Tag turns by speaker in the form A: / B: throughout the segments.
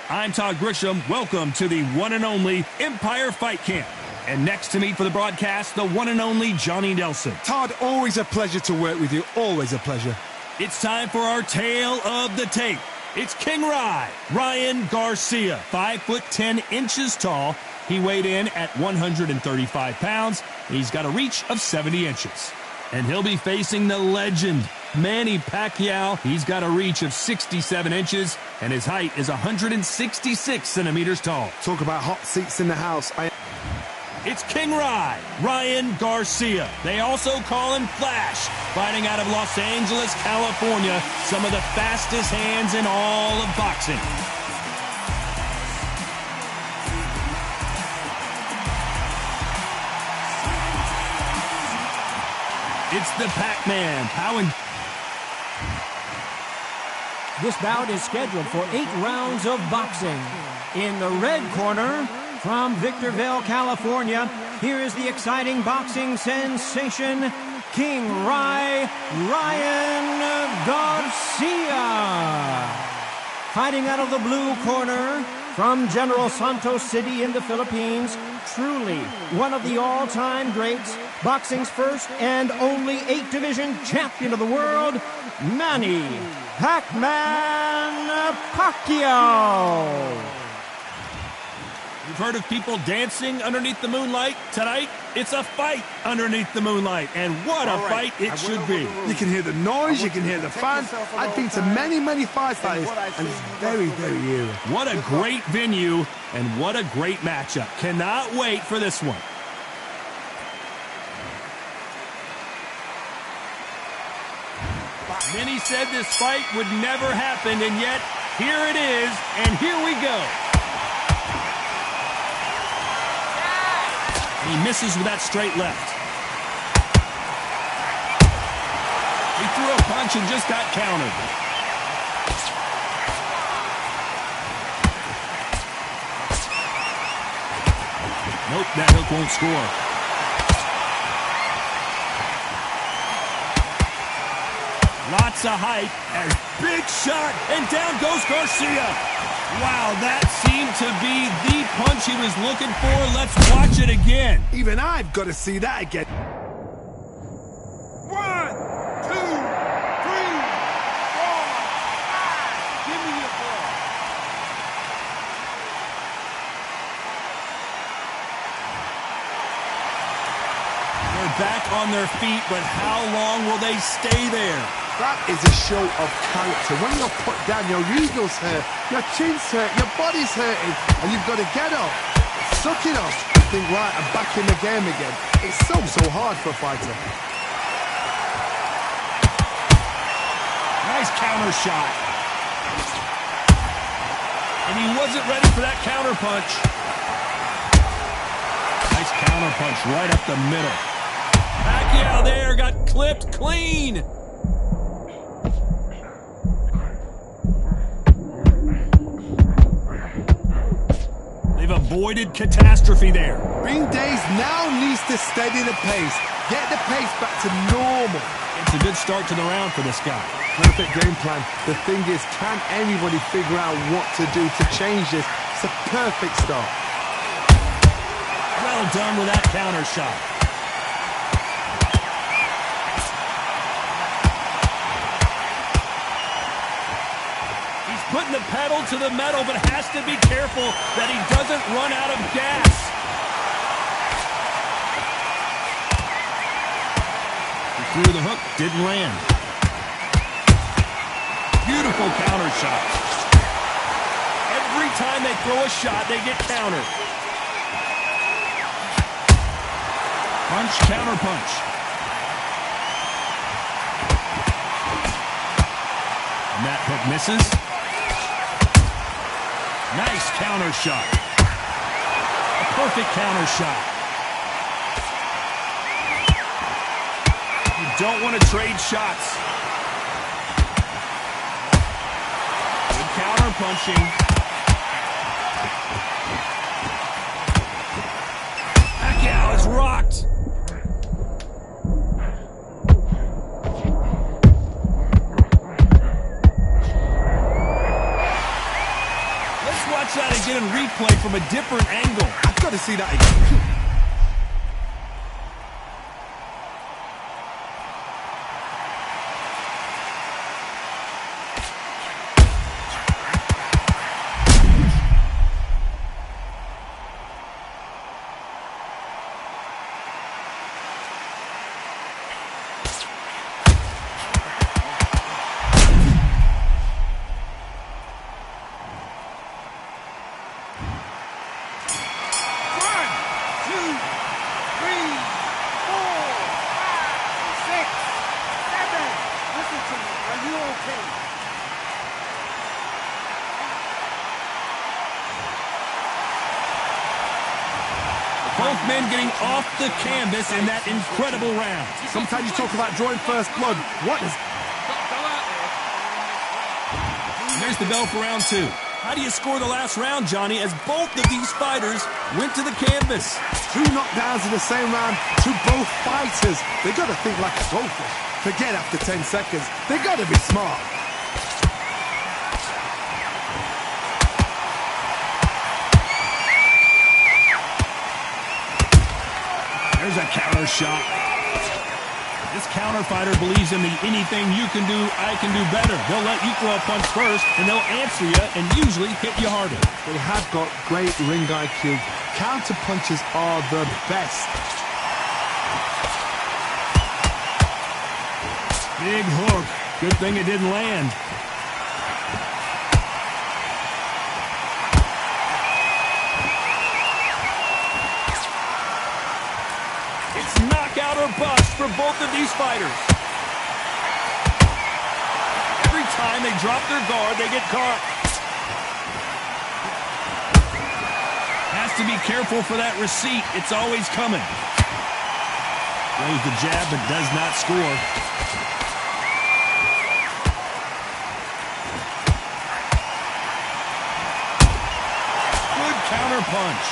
A: I'm Todd Grisham. Welcome to the one and only Empire Fight Camp. And next to me for the broadcast, the one and only Johnny Nelson.
B: Todd, always a pleasure to work with you. Always a pleasure.
A: It's time for our tale of the tape. It's King Ryan Garcia, 5 foot 10 inches tall. He weighed in at 135 pounds. He's got a reach of 70 inches. And he'll be facing the legend, Manny Pacquiao. He's got a reach of 67 inches, and his height is 166 centimeters tall.
B: Talk about hot seats in the house.
A: It's King Ryan Garcia. They also call him Flash, fighting out of Los Angeles, California, some of the fastest hands in all of boxing. It's the Pac-Man,
C: This bout is scheduled for 8 rounds of boxing. In the red corner, from Victorville, California, here is the exciting boxing sensation, King Ryan Garcia. Fighting out of the blue corner, from General Santos City in the Philippines, truly one of the all-time greats, boxing's first and only 8-division champion of the world, Manny Pac-Man Pacquiao.
A: You've heard of people dancing underneath the moonlight? Tonight, it's a fight underneath the moonlight, and what a fight it should be.
B: You can hear the noise, you can hear the fans. I've been to many fights like this, and it's very, very eerie.
A: What a great venue, and what a great matchup. Cannot wait for this one. Many said this fight would never happen, and yet, here it is, and here we go. He misses with that straight left. He threw a punch and just got countered. Nope, that hook won't score. Lots of height, and big shot, and down goes Garcia. Wow, that seemed to be the punch he was looking for. Let's watch it again.
B: Even I've got to see that again. 1, 2, 3, 4, 5. Give me your ball.
A: They're back on their feet, but how long will they stay there?
B: That is a show of character. When you're put down, your egos hurt, your chin's hurt, your body's hurting, and you've got to get up, suck it up, and think, right, I'm back in the game again. It's so hard for a fighter.
A: Nice counter shot. And he wasn't ready for that counter punch. Nice counter punch right up the middle. Pacquiao there got clipped clean. Avoided catastrophe there.
B: Ring Days now needs to steady the pace. Get the pace back to normal.
A: It's a good start to the round for this guy.
B: Perfect game plan. The thing is, can anybody figure out what to do to change this? It's a perfect start.
A: Well done with that counter shot. Putting the pedal to the metal, but has to be careful that he doesn't run out of gas. He threw the hook, didn't land. Beautiful counter shot. Every time they throw a shot, they get countered. Punch, counter punch. And that hook misses. Nice counter shot. A perfect counter shot. You don't want to trade shots. Good counter punching. Pacquiao is rocked. get a replay from a different angle.
B: I've got to see that again.
A: Both men getting off the canvas in that incredible round.
B: Sometimes you talk about drawing first blood. What is...
A: There's the bell for round two. How do you score the last round, Johnny, as both of these fighters went to the canvas?
B: 2 knockdowns in the same round to both fighters. They got to think like a goldfish. Forget after 10 seconds. They got to be smart.
A: There's a counter shot. This counter fighter believes in the anything you can do, I can do better. They'll let you throw a punch first, and they'll answer you and usually hit you harder.
B: They have got great ring IQ. Counter punches are the best.
A: Big hook. Good thing it didn't land. It's knockout or bust for both of these fighters. Every time they drop their guard, they get caught. Has to be careful for that receipt. It's always coming. Throws the jab but does not score. Good counter punch.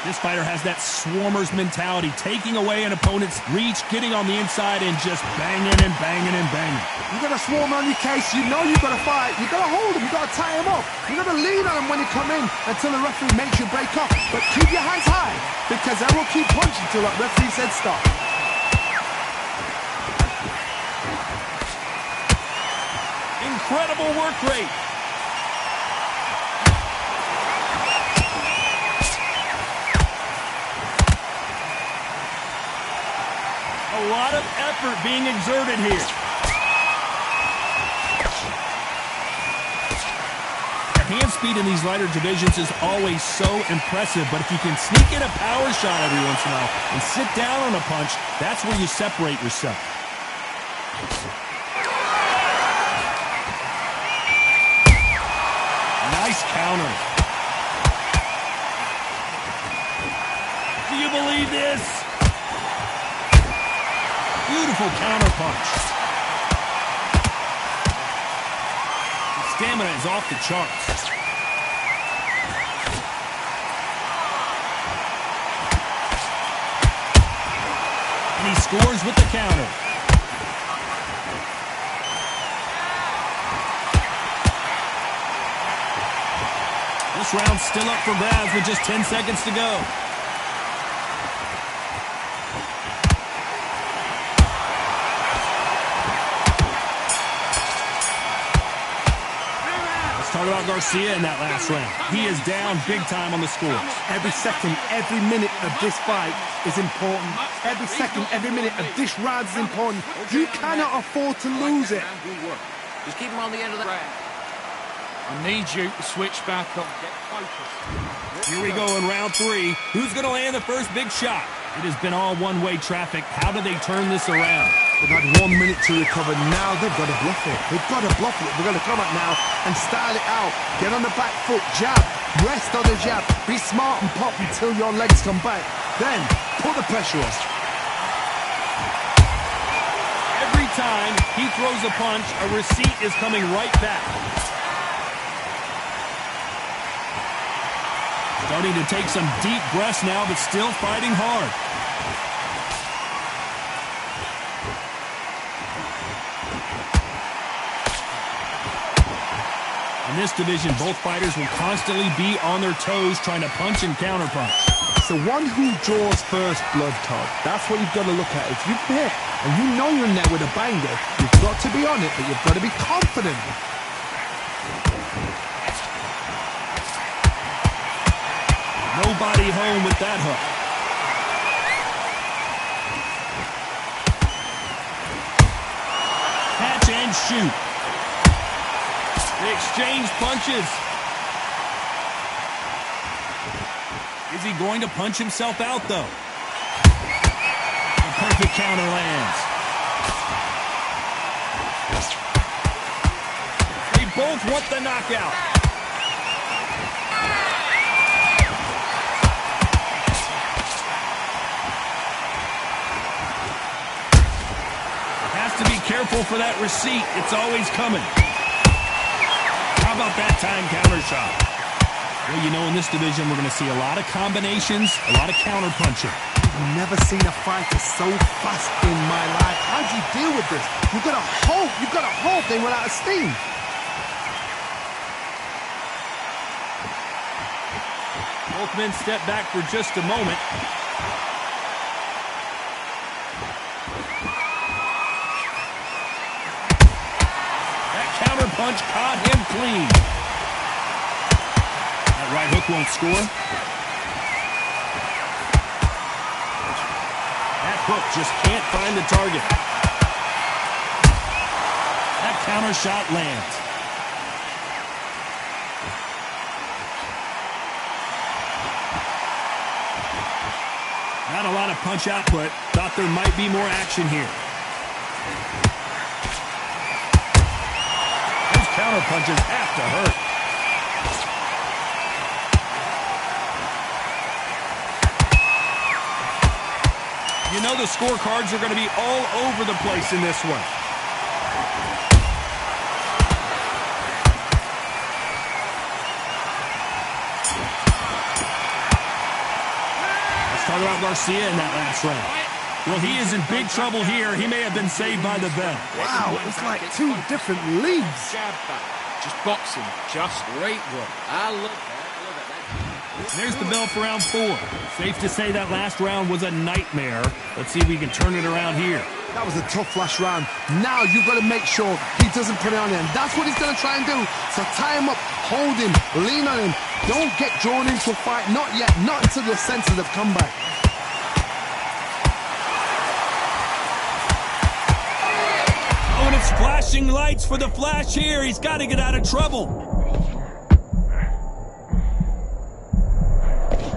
A: This fighter has that swarmer's mentality, taking away an opponent's reach, getting on the inside, and just banging and banging and banging.
B: You got a swarmer on your case. You know you've got to fight. You got to hold him. You got to tie him up. You got to lean on him when you come in until the referee makes you break up. But keep your hands high because they will keep punching till that referee said stop.
A: Incredible work rate. A lot of effort being exerted here. Hand speed in these lighter divisions is always so impressive, but if you can sneak in a power shot every once in a while and sit down on a punch, that's where you separate yourself. Nice counter. Do you believe this? Beautiful counter punch. The stamina is off the charts. And he scores with the counter. This round's still up for grabs with just 10 seconds to go. Talk about Garcia in that last round. He is down big time on the score.
B: Every second, every minute of this fight is important. Every second, every minute of this round is important. You cannot afford to lose it.
D: Just keep him on the end of the round.
E: I need you to switch back up. Get focused.
A: Here we go in round three. Who's going to land the first big shot? It has been all one-way traffic. How do they turn this around?
B: They've had 1 minute to recover. Now they've got to bluff it. They've got to bluff it. They've got to come out now and style it out. Get on the back foot, jab, rest on the jab. Be smart and pop until your legs come back. Then put the pressure on.
A: Every time he throws a punch, a receipt is coming right back. Starting to take some deep breaths now, but still fighting hard. In this division, both fighters will constantly be on their toes trying to punch and counterpunch.
B: It's the one who draws first blood, Todd. That's what you've got to look at. If you've hit and you know you're in there with a banger, you've got to be on it, but you've got to be confident.
A: Nobody home with that hook. Catch and shoot. They exchange punches. Is he going to punch himself out, though? The perfect counter lands. They both want the knockout. Has to be careful for that receipt. It's always coming. How about that time counter shot? Well, you know, in this division, we're going to see a lot of combinations, a lot of counter punching.
B: I've never seen a fighter so fast in my life. How do you deal with this? You've got to hope they run out of steam.
A: Both men step back for just a moment. That counter punch caught him clean. That right hook won't score. That hook just can't find the target. That counter shot lands. Not a lot of punch output. Thought there might be more action here. Those counter punches have to hurt. You know the scorecards are going to be all over the place in this one. Talk about Garcia in that last round. Well, he is in big trouble here. He may have been saved by the bell.
B: Wow, it's like two different leagues.
D: Jab back. Just boxing. Just great work. I love that.
A: There's the bell for round 4. Safe to say that last round was a nightmare. Let's see if we can turn it around here.
B: That was a tough last round. Now you've got to make sure he doesn't put it on him. That's what he's going to try and do. So tie him up, hold him, lean on him. Don't get drawn into a fight. Not yet. Not until your senses have come back.
A: Oh, and it's flashing lights for the Flash here. He's got to get out of trouble.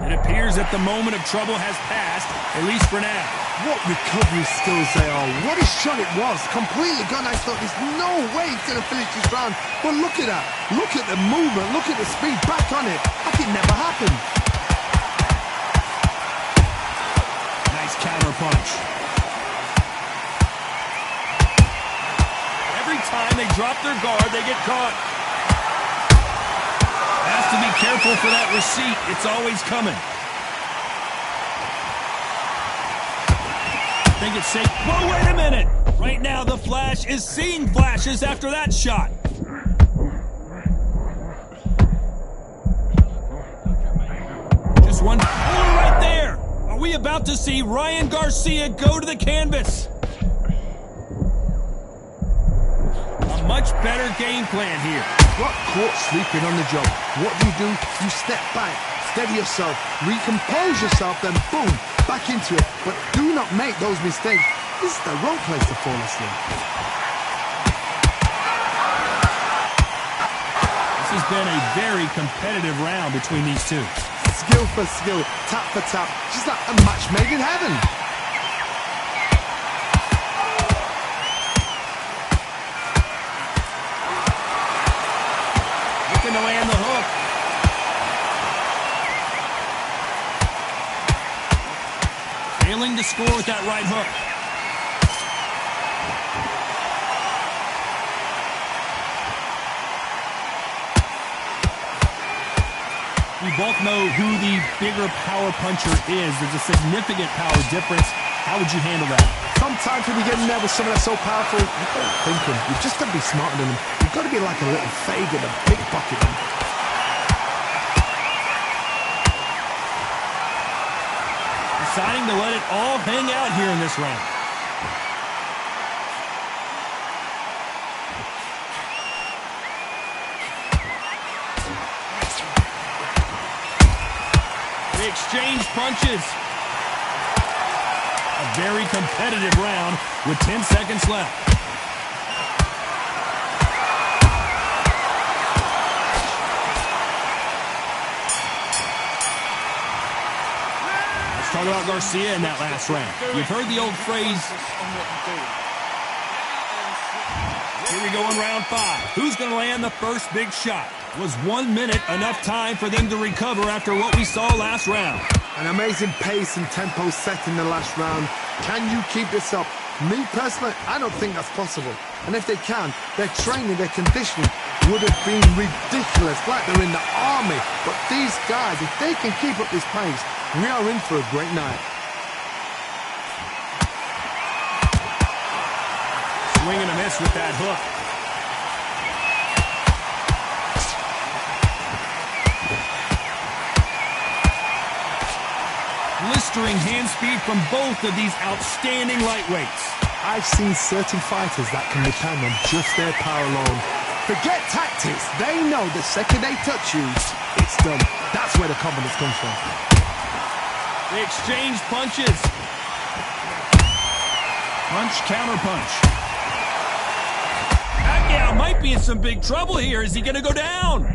A: It appears that the moment of trouble has passed, at least for now.
B: What recovery skills they are. What a shot it was. Completely gone. I thought there's no way he's going to finish this round. But look at that. Look at the movement. Look at the speed. Back on it. Like it never happened.
A: Nice counter punch. Every time they drop their guard, they get caught. Has to be careful for that receipt. It's always coming. I think it's safe. Whoa, wait a minute. Right now, the Flash is seeing flashes after that shot. Just one. Oh, right there. Are we about to see Ryan Garcia go to the canvas? A much better game plan here.
B: Got caught sleeping on the job. What do? You step back, steady yourself, recompose yourself, then boom, back into it. But do not make those mistakes. This is the wrong place to fall asleep.
A: This has been a very competitive round between these two.
B: Skill for skill, tap for tap, just like a match made in heaven.
A: Looking to land the hook. Failing to score with that right hook. We both know who the bigger power puncher is. There's a significant power difference. How would you handle that?
B: Sometimes when you get in there with someone that's so powerful, you've got to think them. You've just got to be smarter than them. You've got to be like a little Fagin and pickpocket them.
A: Deciding to let it all hang out here in this round. They exchange punches. A very competitive round with 10 seconds left. Let's talk about Garcia in that last round. You've heard the old phrase. Here we go in round 5. Who's going to land the first big shot? Was 1 minute enough time for them to recover after what we saw last round?
B: An amazing pace and tempo set in the last round. Can you keep this up? Me personally, I don't think that's possible. And if they can, their training, their conditioning would have been ridiculous, like they're in the army. But these guys, if they can keep up this pace, we are in for a great night.
A: Swing and a miss with that hook. Blistering hand speed from both of these outstanding lightweights.
B: I've seen certain fighters that can depend on just their power alone. Forget tactics. They know the second they touch you, it's done. That's where the confidence comes from.
A: They exchange punches. Punch, counter punch. Pacquiao might be in some big trouble here. Is he going to go down?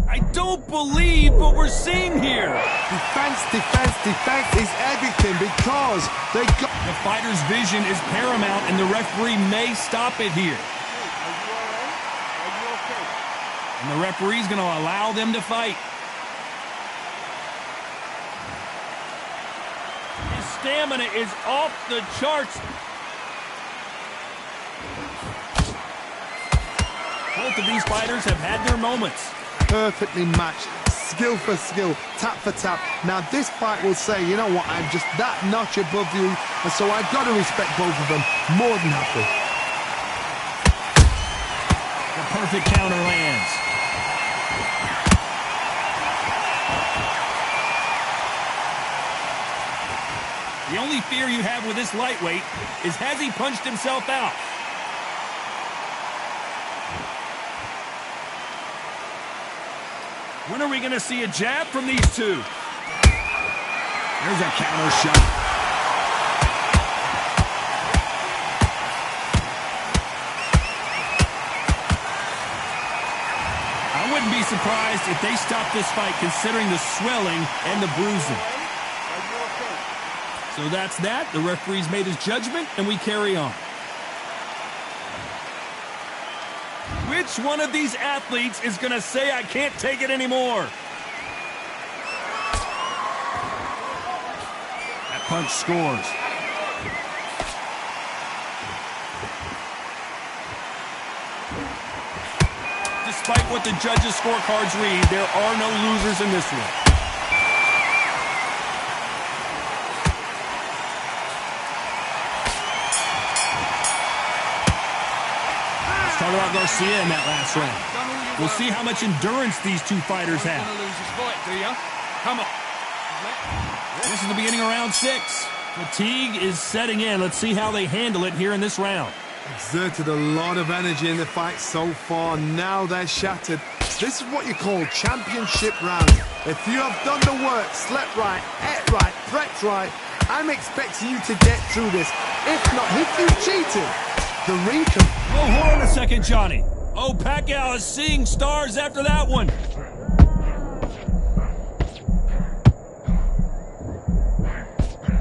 A: I don't believe what we're seeing here.
B: Defense, defense, defense is everything because they got...
A: The fighter's vision is paramount, and the referee may stop it here. And the referee's going to allow them to fight. His stamina is off the charts. Both of these fighters have had their moments.
B: Perfectly matched, skill for skill, tap for tap. Now this fight will say, you know what, I'm just that notch above you, and so I've got to respect both of them. More than happy.
A: The perfect counter lands. The only fear you have with this lightweight is, has he punched himself out? When are we going to see a jab from these two? There's a counter shot. I wouldn't be surprised if they stop this fight considering the swelling and the bruising. So that's that. The referee's made his judgment, and we carry on. Which one of these athletes is going to say, I can't take it anymore? That punch scores. Despite what the judges' scorecards read, there are no losers in this one. Talk about Garcia in that last round. We'll see how much endurance these two fighters have.
E: Come on.
A: This is the beginning of round 6. Fatigue is setting in. Let's see how they handle it here in this round.
B: Exerted a lot of energy in the fight so far. Now they're shattered. This is what you call championship round. If you have done the work, slept right, ate right, prepped right, I'm expecting you to get through this. If not, if you cheated, the ring can...
A: Oh, hold on a second, Johnny. Oh, Pacquiao is seeing stars after that one.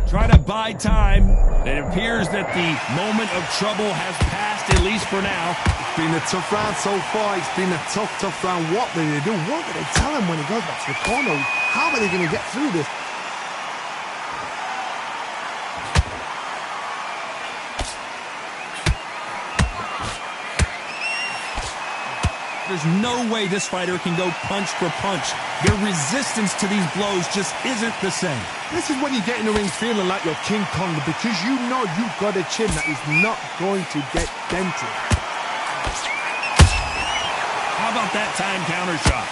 A: Try to buy time. It appears that the moment of trouble has passed, at least for now.
B: It's been a tough round so far. It's been a tough round. What do they do? What do they tell him when he goes back to the corner? How are they going to get through this?
A: There's no way this fighter can go punch for punch. Their resistance to these blows just isn't the same.
B: This is when you get in the ring feeling like you're King Kong, because you know you've got a chin that is not going to get dented.
A: How about that time counter shot?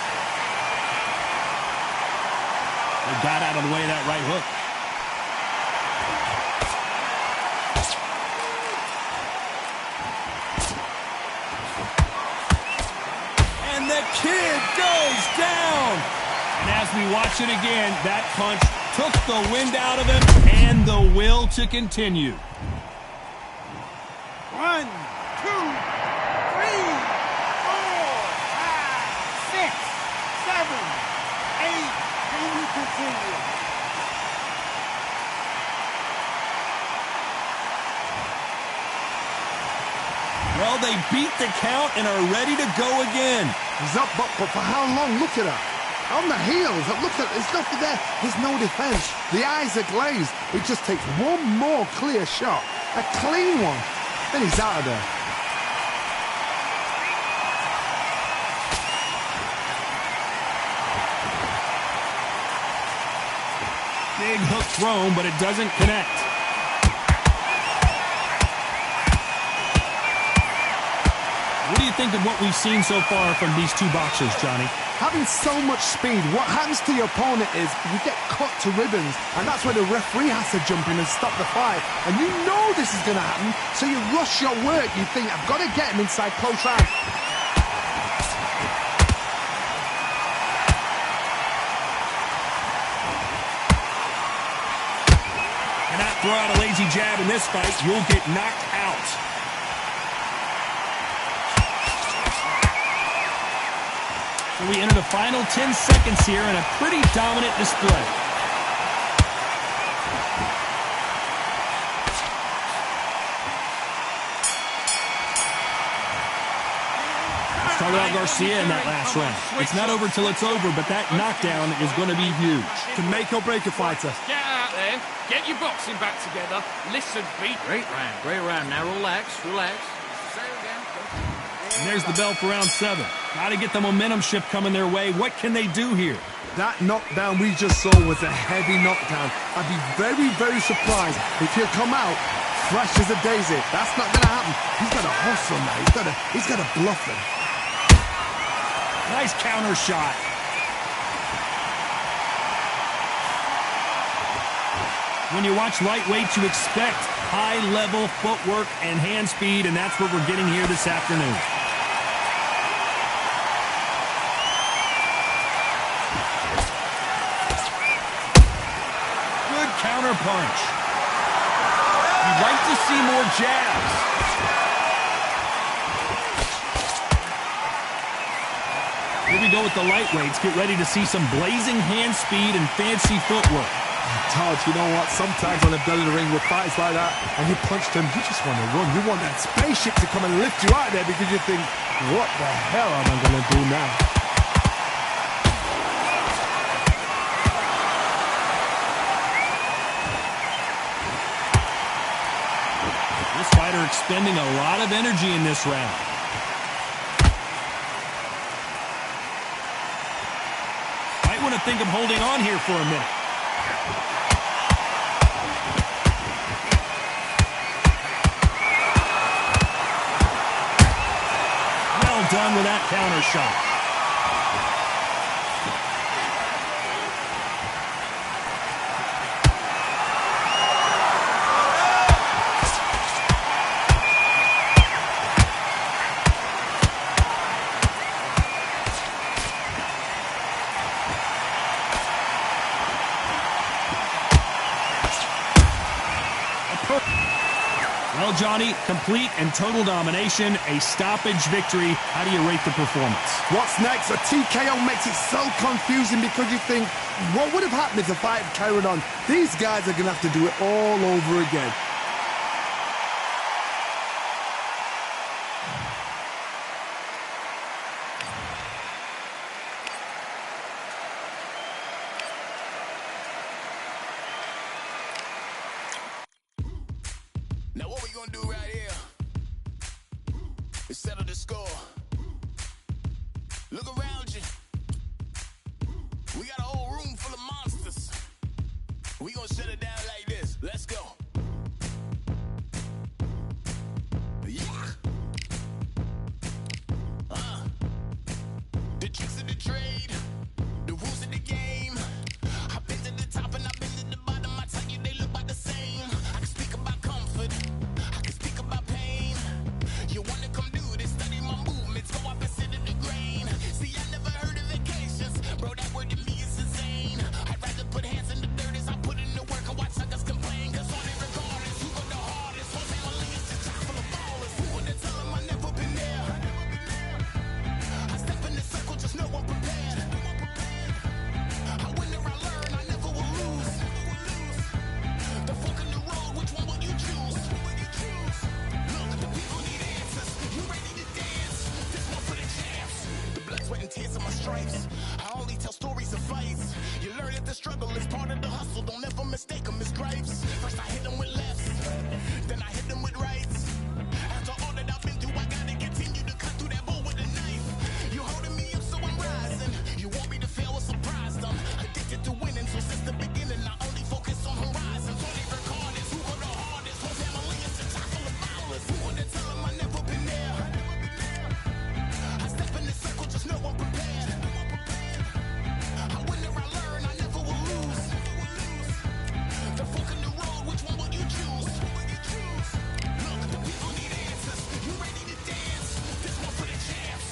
A: They got out of the way of that right hook. And the kid goes down. And as we watch it again, that punch took the wind out of him and the will to continue.
C: 1, 2, 3, 4, 5, 6, 7, 8, and we continue.
A: Well, they beat the count and are ready to go again.
B: He's up, but for how long? Look at her. On the heels, look at, there's nothing there. There's no defense. The eyes are glazed. It just takes one more clear shot. A clean one. Then he's out of there.
A: Big hook thrown, but it doesn't connect. What do you think of what we've seen so far from these two boxers, Johnny?
B: Having so much speed, what happens to your opponent is you get cut to ribbons, and that's where the referee has to jump in and stop the fight. And you know this is going to happen, so you rush your work. You think, I've got to get him inside close range.
A: Cannot throw out a lazy jab in this fight. You'll get knocked out. So we enter the final 10 seconds here in a pretty dominant display. Let's talk about Garcia in that last round. It's not over till it's over, but that knockdown is going to be huge.
B: Can make or break a fighter.
E: Get out there. Get your boxing back together. Listen, beat.
D: Great round, great round. Now relax, relax. Say it again.
A: And there's the bell for round 7. Got to get the momentum shift coming their way. What can they do here?
B: That knockdown we just saw was a heavy knockdown. I'd be very, very surprised if he'll come out fresh as a daisy. That's not going to happen. He's got to hustle now. He's got to bluff him.
A: Nice counter shot. When you watch lightweight, you expect high-level footwork and hand speed, and that's what we're getting here this afternoon. Good counter punch. You'd like to see more jabs. Here we go with the lightweights. Get ready to see some blazing hand speed and fancy footwork.
B: Todd, you know what? Sometimes when I've done in the ring with fights like that, and you punch them, you just want to run. You want that spaceship to come and lift you out there because you think, what the hell am I going to do now?
A: This fighter expending a lot of energy in this round. Might want to think of holding on here for a minute. Well done with that counter shot. Well, Johnny, complete and total domination, a stoppage victory. How do you rate the performance?
B: What's next? A TKO makes it so confusing because you think, what would have happened if the fight had carried on? These guys are going to have to do it all over again.
F: Now what we gonna do right here is settle the score. Look around you. We got a whole room full of monsters. We gonna shut it down like this. Let's go. Yeah. The tricks of the trade, the rules of the game. I've been to the top and I've been to the bottom. I tell you they look about the same. I can speak about comfort. I can speak about pain. You wanna come do this? Study my movements. Go up and sit in the grain. See, I never heard of vacations. Bro, that word to me is insane. I'd rather put hands in the dirt as I put in the work and watch suckers complain. Cause on it regardless, who go the hardest? Whole family is just chock full of ballers. Who wanna tell them I never been there? I step in the circle, just know I'm prepared. I win or I learn, I never will lose. The fork in the road, which one will you choose? Look, the people need answers. You ready to dance? This one for the champs. The blood, sweat, and tears of my stripes. I only tell stories of fights. You learn that the struggle is part of the hustle. Don't ever mistake them as gripes. First I hit them with lefts, then I hit them with rights. After all that I've been through, I gotta continue to cut through that bull with a knife. You holding me up, so I'm rising. You want me to fail, well, surprised. I'm addicted to winning, so since the beginning, I only focus on horizons. All they record is who go the hardest. Whole family is a chock full of ballers. Who wanna tell them I never been there? I step in the circle, just know I'm prepared. I win or I learn, I never will lose. The fork in the road, which one will you choose? Look, the people need answers. You ready to dance? This one for the champs.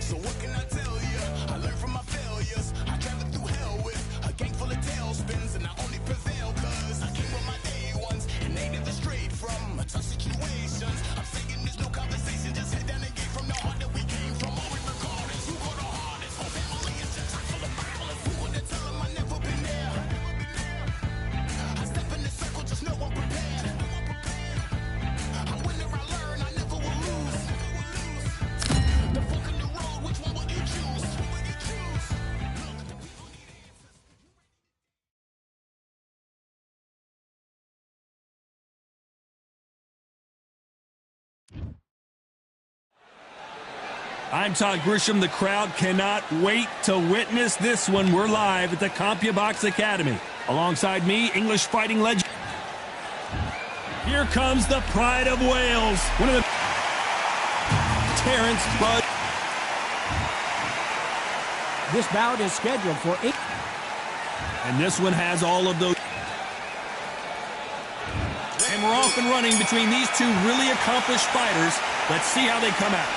F: So what can I tell you? I learned from my failures. I traveled through hell with a gang full of tailspins, and I only prevail cause I came with my day ones, and they never strayed from tough situations. I'm saying there's no conversation, just head down and get from the heart that we came from. All we regardless, who go the hardest? Whole family is just chock full of ballers. Who wanna tell them I never been there? I step in the circle, just know I'm prepared. I win or I learn, I never will lose. The fork in the road, which one will you choose? Look, the people need answers.
A: I'm Todd Grisham. The crowd cannot wait to witness this one. We're live at the CompuBox Academy. Alongside me, English fighting legend. Here comes the pride of Wales. One of the Terence Bud.
C: This bout is scheduled for 8.
A: And this one has all of those. And we're off and running between these two really accomplished fighters. Let's see how they come out.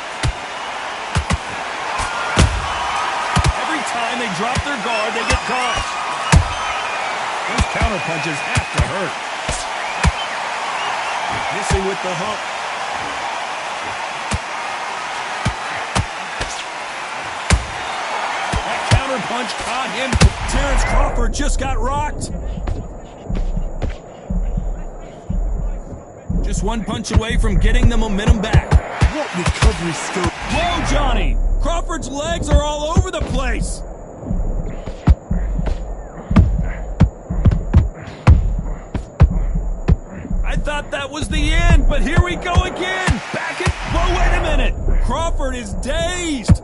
A: Every time they drop their guard, they get caught. Those counter punches have to hurt. Missing with the hook. That counter punch caught him. Terence Crawford just got rocked. Just one punch away from getting the momentum back.
B: What recovery skill.
A: Whoa, Johnny! Crawford's legs are all over the place. I thought that was the end, but here we go again. Back in. Whoa, wait a minute. Crawford is dazed.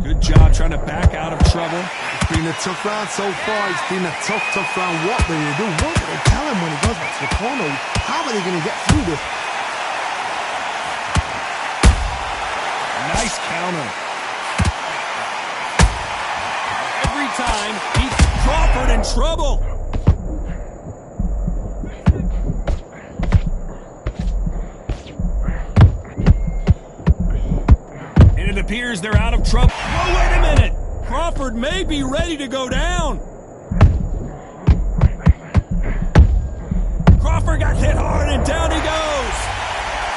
A: Good job trying to back out of trouble.
B: It's been a tough round so far. It's been a tough round. What will they do? What will they tell him when he goes back to the corner? How are they going to get through this?
A: Nice counter. Every time, he's Crawford in trouble. And it appears they're out of trouble. Oh, wait a minute. Crawford may be ready to go down. Crawford got hit hard and down he goes.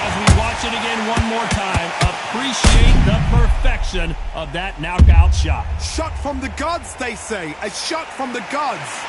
A: As we watch it again one more time, appreciate the perfection of that knockout shot.
B: Shot from the gods, they say. A shot from the gods.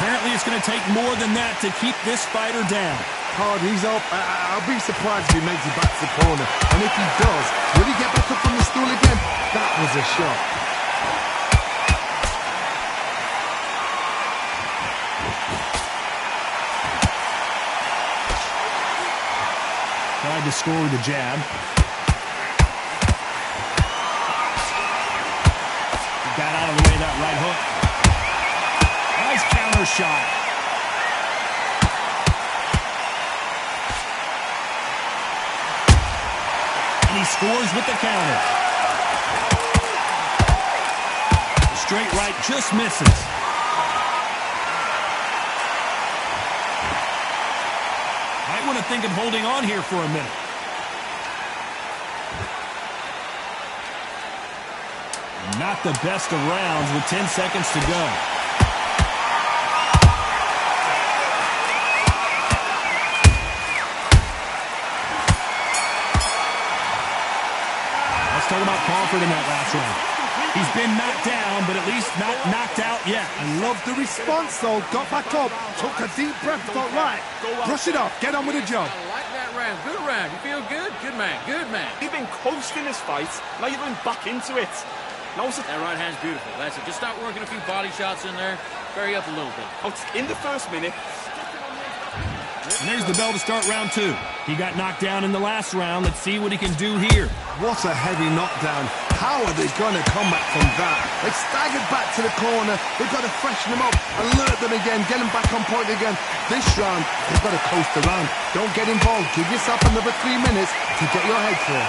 A: Apparently it's going to take more than that to keep this fighter down.
B: Hard, he's up. I'll be surprised if he makes it back to the corner. And if he does, will he get back up from the stool again? That was a shot.
A: Tried to score with a jab. Got out of the way of that right hook. Nice counter shot. And he scores with the counter. Straight right just misses. Might want to think of holding on here for a minute. Not the best of rounds with 10 seconds to go. Let's talk about Crawford in that last round. He's been knocked down, but at least not knocked out yet.
B: I love the response, though. Got back up, took a deep breath, thought, right, brush it off, get on with the job.
D: I like that round. Good round. You feel good? Good man. Good man.
G: You've been coasting this fight. Now you're going back into it.
D: That right hand's beautiful. That's it. Just start working a few body shots in there. Vary up a little bit.
G: In the first minute.
A: And there's the bell to start round two. He got knocked down in the last round. Let's see what he can do here.
B: What a heavy knockdown. How are they going to come back from that? They staggered back to the corner. They've got to freshen them up, alert them again, get them back on point again. This round, they've got to coast around. Don't get involved. Give yourself another 3 minutes to get your head clear.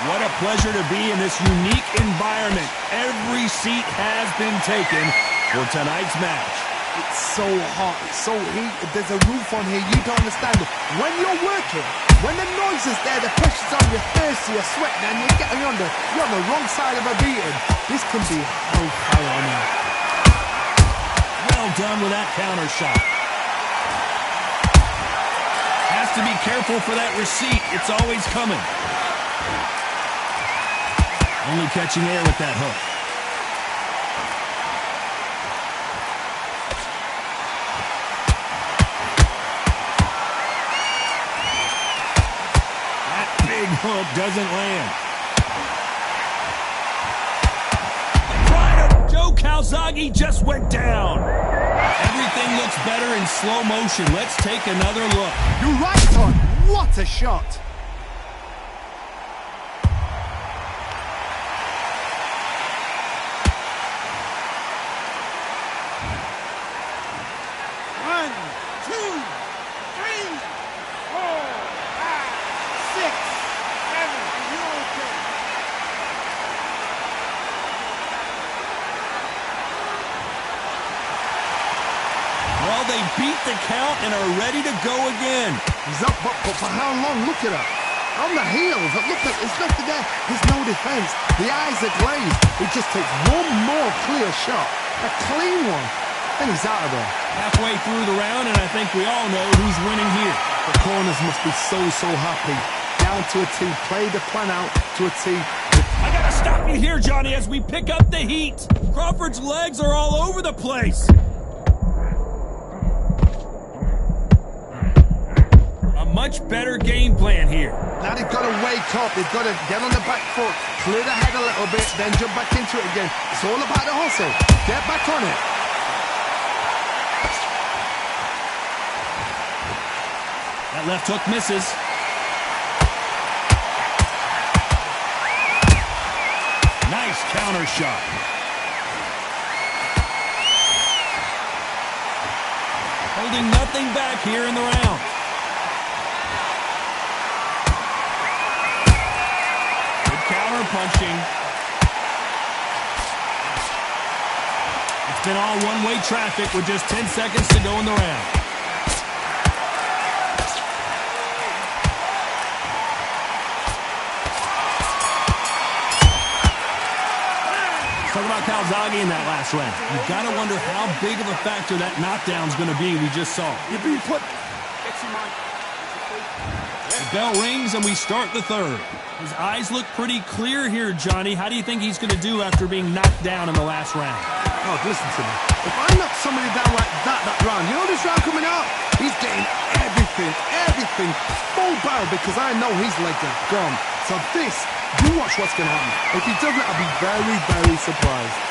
A: What a pleasure to be in this unique environment. Every seat has been taken for tonight's match.
B: It's so hot, it's so heated, there's a roof on here, you don't understand it. When you're working, when the noise is there, the pressure's on, you're thirsty, you're sweating, and you're on the wrong side of a beating. This can be hellfire on you.
A: Well done with that counter shot. Has to be careful for that receipt. It's always coming. Only catching air with that hook. That big hook doesn't land. Joe Calzaghe just went down. Everything looks better in slow motion. Let's take another look.
B: You're right, Todd. What a shot.
A: Well, they beat the count and are ready to go again.
B: He's up, but for how long? Look at her. On the heels. Look at it's nothing there. There's no defense. The eyes are glazed. It just takes one more clear shot. A clean one. And he's out of there.
A: Halfway through the round, and I think we all know who's winning here.
B: The corners must be so happy. Down to a T. Play the plan out to a T.
A: I gotta stop you here, Johnny, as we pick up the heat. Crawford's legs are all over the place. A much better game plan here.
B: Now they've got to wake up. They've got to get on the back foot, clear the head a little bit, then jump back into it again. It's all about the hustle. Get back on it.
A: That left hook misses. Nice counter shot. Holding nothing back here in the round. Counter punching. It's been all one-way traffic with just 10 seconds to go in the round. Talk about Calzaghe in that last round. You've got to wonder how big of a factor that knockdown's going to be we just saw.
B: You've been put...
A: The bell rings and we start the third. His eyes look pretty clear here, Johnny. How do you think he's going to do after being knocked down in the last round?
B: Oh, listen to me. If I knock somebody down like that round, you know this round coming up? He's getting everything full barrel because I know his legs are gone. So this, you watch what's going to happen. If he doesn't, I'll be very, very surprised.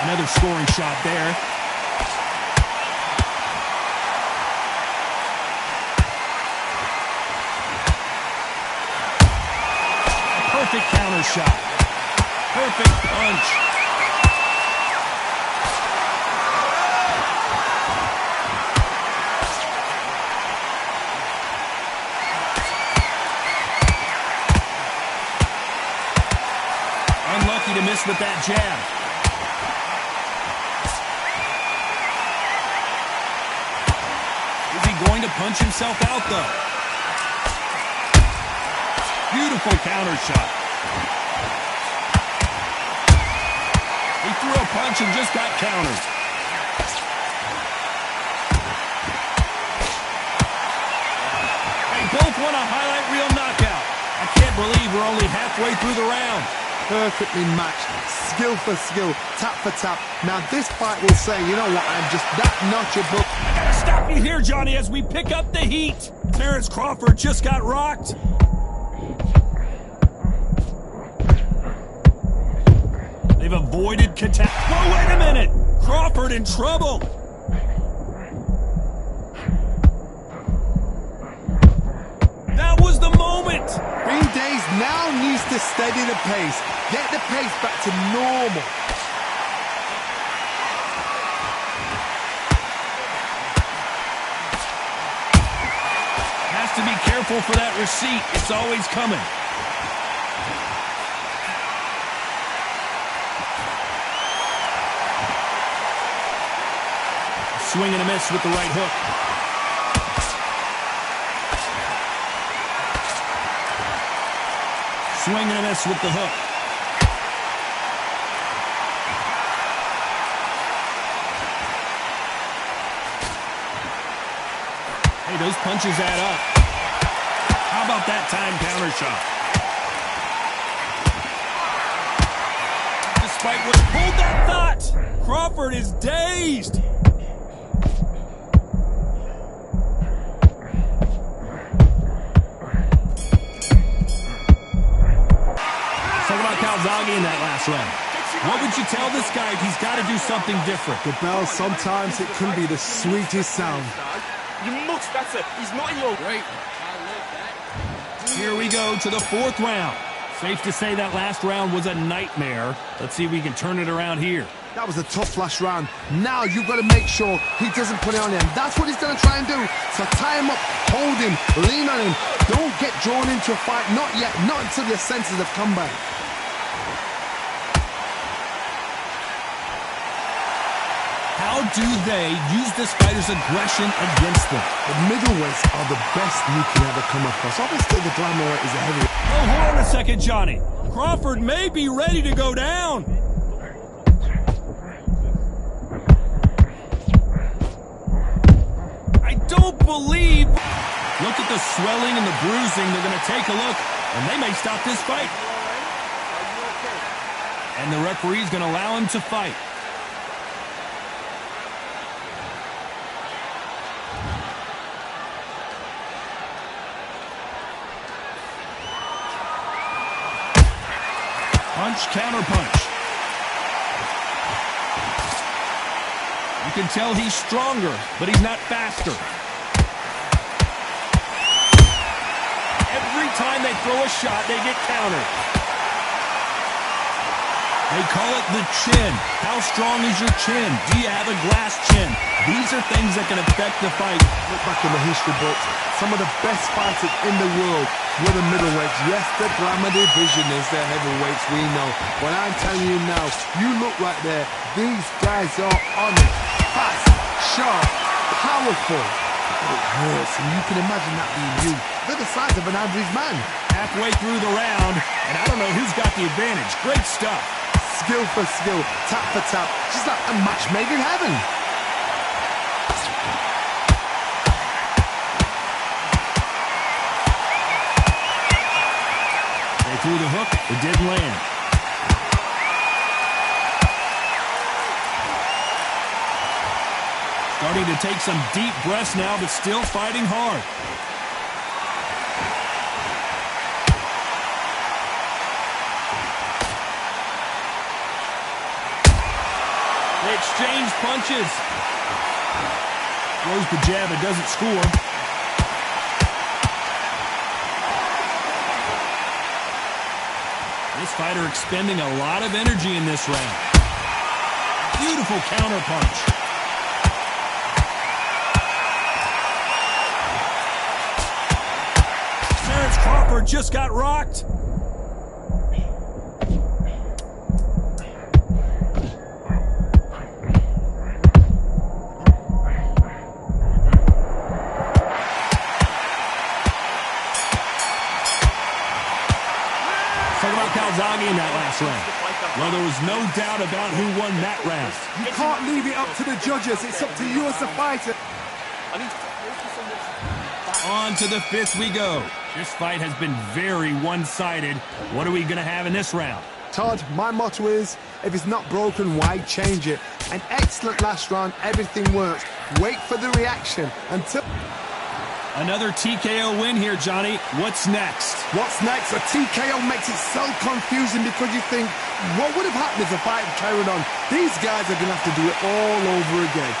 A: Another scoring shot there. Perfect counter shot. Perfect punch. Unlucky to miss with that jab. Is he going to punch himself out, though? Beautiful counter shot. He threw a punch and just got countered. They both want a highlight reel knockout. I can't believe we're only halfway through the round.
B: Perfectly matched, skill for skill, tap for tap. Now this fight will say, you know what, I'm just that notch above.
A: I gotta stop you here, Johnny, as we pick up the heat. Terence Crawford just got rocked. They've avoided catastrophe. Whoa, wait a minute! Crawford in trouble. That was the moment.
B: Green Days now needs to steady the pace, get the pace back to normal.
A: Has to be careful for that receipt. It's always coming. Swing and a miss with the right hook. Swing and a miss with the hook. Hey, those punches add up. How about that time counter shot? Despite what pulled that thought, Crawford is dazed. Calzaghe in that last round. What would you tell this guy if he's got to do something different?
B: The bell, sometimes it can be the sweetest sound.
G: You're much better. He's not in your...
D: Great. I love that.
A: Here we go to the fourth round. Safe to say that last round was a nightmare. Let's see if we can turn it around here.
B: That was a tough last round. Now you've got to make sure he doesn't put it on him. That's what he's going to try and do. So tie him up, hold him, lean on him. Don't get drawn into a fight. Not yet. Not until your senses have come back.
A: How do they use this fighter's aggression against them?
B: The middleweights are the best you can ever come across. Obviously, the flyweight is a heavyweight.
A: Oh, hold on a second, Johnny. Crawford may be ready to go down. I don't believe... Look at the swelling and the bruising. They're going to take a look, and they may stop this fight. And the referee's going to allow him to fight. Punch, counter punch. You can tell he's stronger, but he's not faster. Every time they throw a shot, they get countered. They call it the chin. How strong is your chin? Do you have a glass chin? These are things that can affect the fight.
B: Look back in the history books. Some of the best fighters in the world were the middleweights. Yes, the glamour division is the heavyweights, we know. But I'm telling you now, you look right there. These guys are on it. Fast, sharp, powerful. It hurts, and you can imagine that being you. They're the size of an average man.
A: Halfway through the round, and I don't know who's got the advantage. Great stuff.
B: Skill for skill, tap for tap, just like a match made in heaven.
A: They threw the hook, it didn't land. Starting to take some deep breaths now, but still fighting hard. They exchange punches. Throws the jab, it doesn't score. This fighter expending a lot of energy in this round. Beautiful counter punch. Terence Crawford just got rocked. Talk about Calzaghe in that last round. Well, there was no doubt about who won that round.
B: You can't leave it up to the judges. It's up to you as the fighter.
A: On to the fifth we go. This fight has been very one-sided. What are we going to have in this round?
B: Todd, my motto is, if it's not broken, why change it? An excellent last round, everything works. Wait for the reaction until...
A: Another TKO win here, Johnny. What's next?
B: What's next? A TKO makes it so confusing because you think, what would have happened if the fight carried on? These guys are going to have to do it all over again.